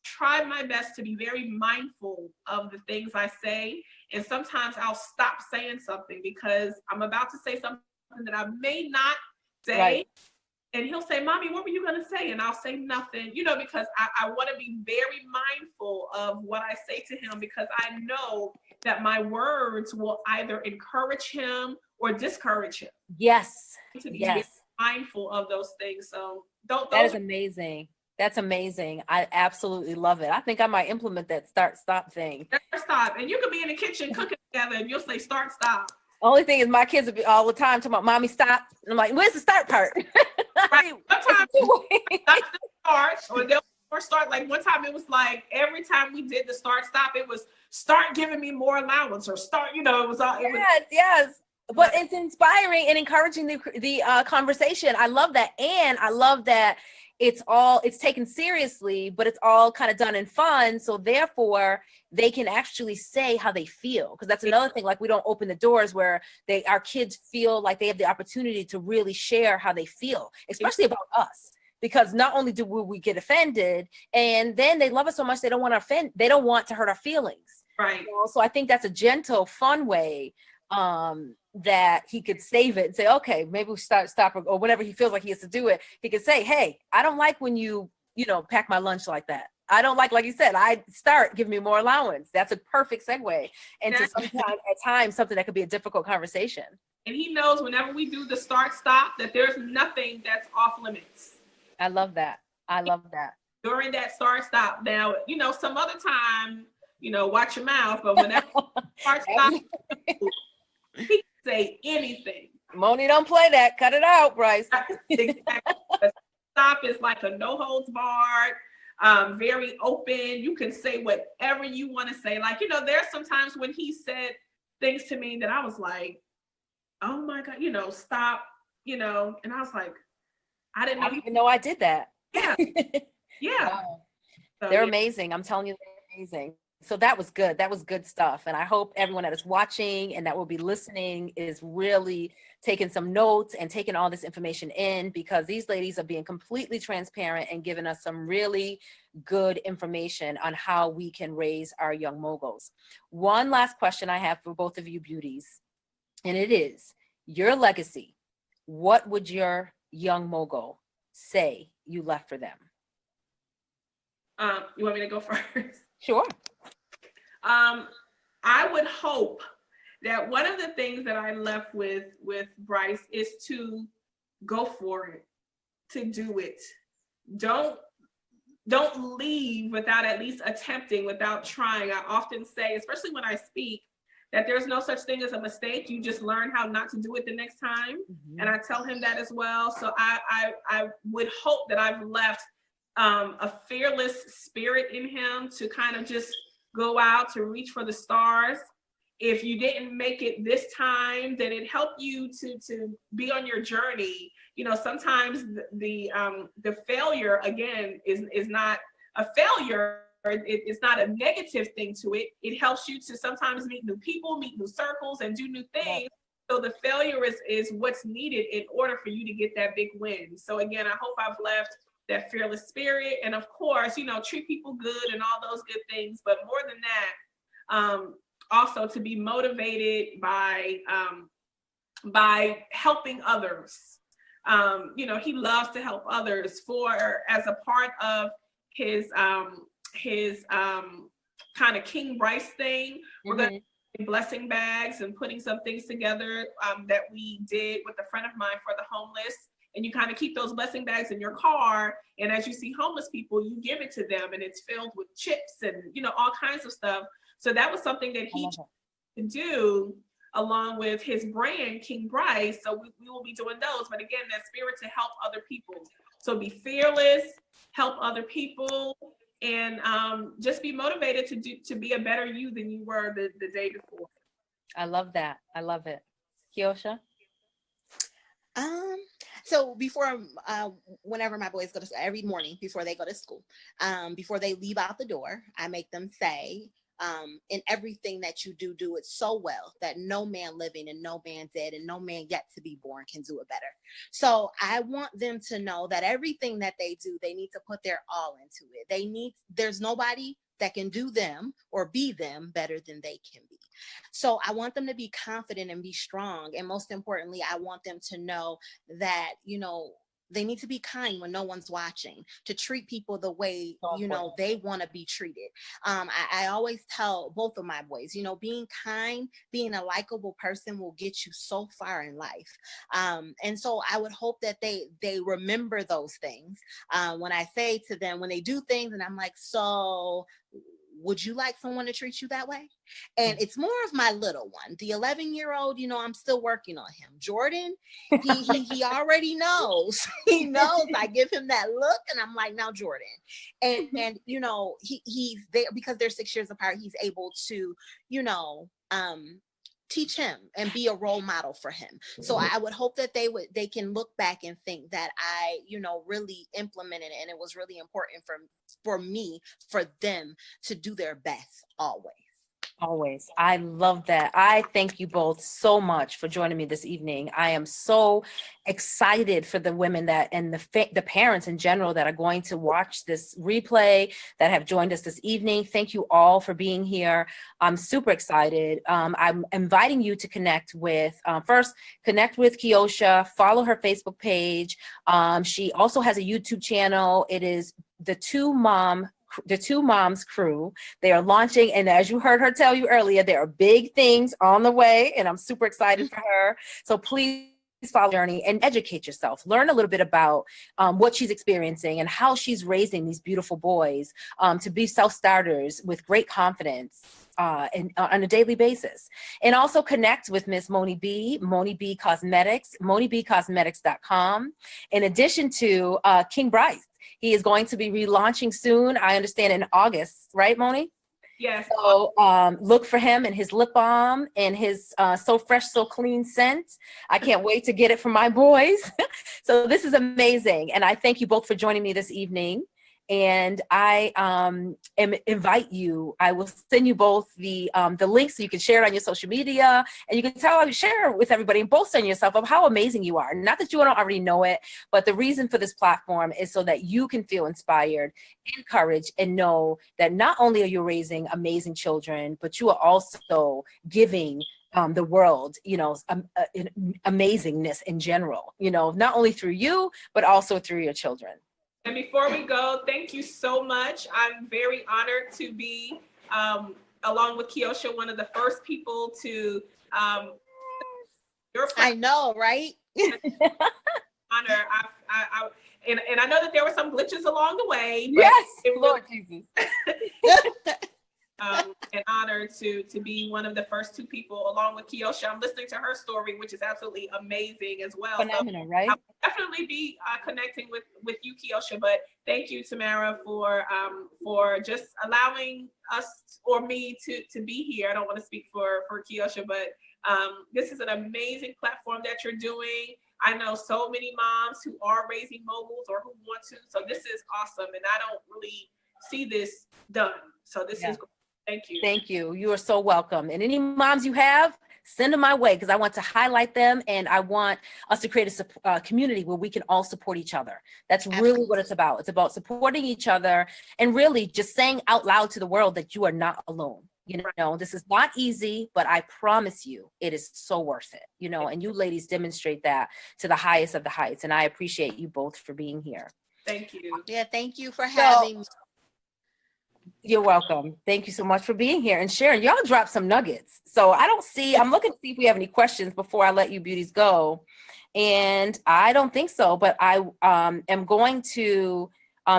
try my best to be very mindful of the things I say. And sometimes I'll stop saying something because I'm about to say something that I may not say. Right. And he'll say, mommy, what were you going to say? And I'll say nothing, because I want to be very mindful of what I say to him, because I know that my words will either encourage him or discourage him. Yes. To be very mindful of those things. So that is amazing. That's amazing. I absolutely love it. I think I might implement that start, stop thing. Start, stop. And you could be in the kitchen cooking together and you'll say, start, stop. Only thing is my kids will be all the time talking about, mommy, stop. And I'm like, where's the start part? Right. Sometimes start, or they'll start. Like one time it was like, every time we did the start, stop, it was start giving me more allowance, or start, it was all. Yes. But it's inspiring and encouraging the conversation. I love that. And I love that it's taken seriously, but it's all kind of done in fun. So therefore they can actually say how they feel. Because that's another thing, like we don't open the doors where our kids feel like they have the opportunity to really share how they feel, especially about us. Because not only do we get offended, and then they love us so much, they don't want to hurt our feelings. Right. So I think that's a gentle, fun way that he could save it and say, okay, maybe we stop, or whenever he feels like he has to do it, he could say, hey, I don't like when you pack my lunch like that. I don't like you said, I start giving me more allowance. That's a perfect segue into at times something that could be a difficult conversation. And he knows whenever we do the start, stop, that there's nothing that's off limits. I love that. During that start, stop. Now, some other time, watch your mouth, but whenever start, stop, he can say anything. Moni, don't play that. Cut it out, Bryce. Exactly. Stop is like a no holds barred, very open. You can say whatever you want to say. Like, there's sometimes when he said things to me that I was like, oh my God, stop, and I was like, I didn't even know I did that. Yeah. Yeah. Wow. They're amazing. I'm telling you, they're amazing. So that was good. That was good stuff. And I hope everyone that is watching and that will be listening is really taking some notes and taking all this information in, because these ladies are being completely transparent and giving us some really good information on how we can raise our young moguls. One last question I have for both of you beauties, and it is your legacy. What would your young mogul say you left for them? You want me to go first? Sure. I would hope that one of the things that I left with Bryce is to go for it, to do it. Don't leave without at least attempting, without trying. I often say, especially when I speak, that there's no such thing as a mistake. You just learn how not to do it the next time. Mm-hmm. And I tell him that as well. So I would hope that I've left a fearless spirit in him to kind of just go out to reach for the stars if you didn't make it this time, then it helped you to be on your journey. You know, sometimes the failure again is not a failure. It's not a negative thing to it. It helps you to sometimes meet new people, meet new circles, and do new things. So the failure is what's needed in order for you to get that big win. So again, I hope I've left that fearless spirit, and of course, you know, treat people good and all those good things. But more than that, also to be motivated by helping others. You know, he loves to help others as a part of his kind of King Bryce thing. We're going to blessing bags and putting some things together that we did with a friend of mine for the homeless. And you kind of keep those blessing bags in your car. And as you see homeless people, you give it to them, and it's filled with chips and, you know, all kinds of stuff. So that was something that he could do along with his brand, King Bryce. So we will be doing those. But again, that spirit to help other people. So be fearless, help other people, and just be motivated to be a better you than you were the day before. I love that. I love it. Kiosha? So before, whenever my boys go to school, every morning before they go to school, before they leave out the door, I make them say, in everything that you do, do it so well that no man living and no man dead and no man yet to be born can do it better. So I want them to know that everything that they do, they need to put their all into it. There's nobody that can do them or be them better than they can be. So I want them to be confident and be strong. And most importantly, I want them to know that, you know, they need to be kind when no one's watching, to treat people the way, you know, they want to be treated. I always tell both of my boys, you know, being kind, being a likable person will get you so far in life. And so I would hope that they remember those things when I say to them, when they do things and I'm like, so would you like someone to treat you that way? And it's more of my little one, the 11-year-old, you know, I'm still working on him. Jordan, he already knows. He knows. I give him that look and I'm like, now Jordan. And you know, he's there because they're 6 years apart. He's able to, you know, teach him and be a role model for him. So I would hope that they can look back and think that I, you know, really implemented it, and it was really important for me, for them to do their best always. Always. I love that. I thank you both so much for joining me this evening. I am so excited for the women that and the parents in general that are going to watch this replay, that have joined us this evening. Thank you all for being here. I'm super excited. I'm inviting you to connect with, first, connect with Kiosha, follow her Facebook page. She also has a YouTube channel. It is the Two Moms Crew. They are launching, and as you heard her tell you earlier, there are big things on the way, and I'm super excited for her. So please follow the journey and educate yourself. Learn a little bit about what she's experiencing and how she's raising these beautiful boys to be self-starters with great confidence on a daily basis. And also connect with Miss Moni B Cosmetics, monibcosmetics.com. In addition to King Bryce. He is going to be relaunching soon, I understand, in August, right, Moni? Yes. So look for him and his lip balm and his So Fresh, So Clean scent. I can't wait to get it from my boys. So this is amazing. And I thank you both for joining me this evening. And I invite you, I will send you both the link so you can share it on your social media, and you can share it with everybody, and both send yourself of how amazing you are. Not that you don't already know it, but the reason for this platform is so that you can feel inspired, encouraged, and know that not only are you raising amazing children, but you are also giving the world, you know, amazingness in general, you know, not only through you, but also through your children. And before we go, thank you so much. I'm very honored to be, along with Kiosha, one of the first people to I know, right? honor. And I know that there were some glitches along the way. But yes, Lord Jesus. An honor to be one of the first two people along with Kiosha. I'm listening to her story, which is absolutely amazing as well. Phenomenal, so right? I definitely definitely be connecting with you, Kiosha. But thank you, Tamara, for just allowing us or me to be here. I don't want to speak for Kiosha, but this is an amazing platform that you're doing. I know so many moms who are raising moguls or who want to. So this is awesome. And I don't really see this done. So this is great. Thank you. Thank you. You are so welcome. And any moms you have, send them my way, because I want to highlight them, and I want us to create a community where we can all support each other. That's really what it's about. It's about supporting each other and really just saying out loud to the world that you are not alone. You know, this is not easy, but I promise you it is so worth it, you know, and you ladies demonstrate that to the highest of the heights. And I appreciate you both for being here. Thank you. Yeah, thank you for having me. You're welcome. Thank you so much for being here and sharing. Y'all dropped some nuggets. So I'm looking to see if we have any questions before I let you beauties go. And I don't think so, but I am going to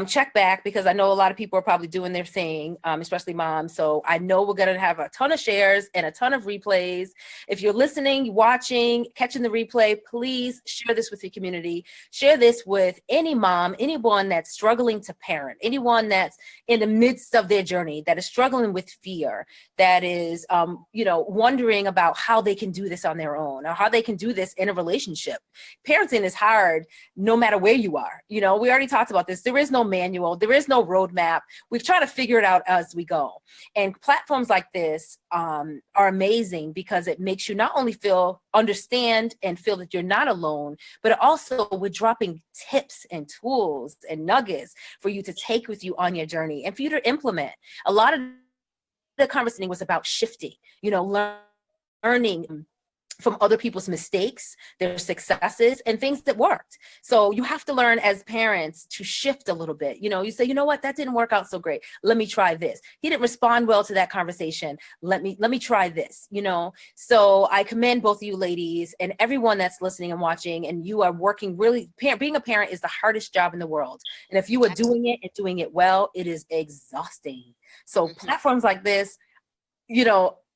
check back, because I know a lot of people are probably doing their thing, especially moms. So I know we're going to have a ton of shares and a ton of replays. If you're listening, watching, catching the replay, please share this with your community. Share this with any mom, anyone that's struggling to parent, anyone that's in the midst of their journey, that is struggling with fear, that is, wondering about how they can do this on their own, or how they can do this in a relationship. Parenting is hard no matter where you are. You know, we already talked about this. There is no manual. There is no roadmap. We've tried to figure it out as we go. And platforms like this are amazing, because it makes you not only understand and feel that you're not alone, but also we're dropping tips and tools and nuggets for you to take with you on your journey and for you to implement. A lot of the conversation was about shifting, learning from other people's mistakes, their successes, and things that worked. So you have to learn as parents to shift a little bit. You say, you know what, that didn't work out so great. Let me try this. He didn't respond well to that conversation. Let me try this, So I commend both of you ladies and everyone that's listening and watching, and you are working really, being a parent is the hardest job in the world. And if you are doing it and doing it well, it is exhausting. So platforms like this,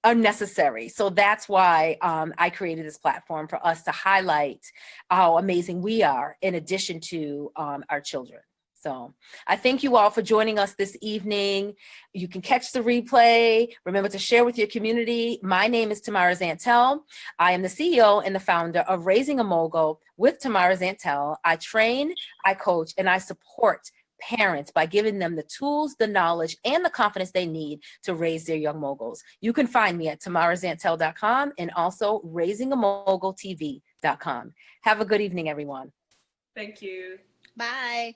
are necessary. So that's why I created this platform, for us to highlight how amazing we are, in addition to our children. So I thank you all for joining us this evening. You can catch the replay. Remember to share with your community. My name is Tamara Zantell. I am the CEO and the founder of Raising a Mogul with Tamara Zantell. I train, I coach, and I support parents by giving them the tools, the knowledge, and the confidence they need to raise their young moguls. You can find me at tamarazantell.com and also raisingamogultv.com. Have a good evening, everyone. Thank you. Bye.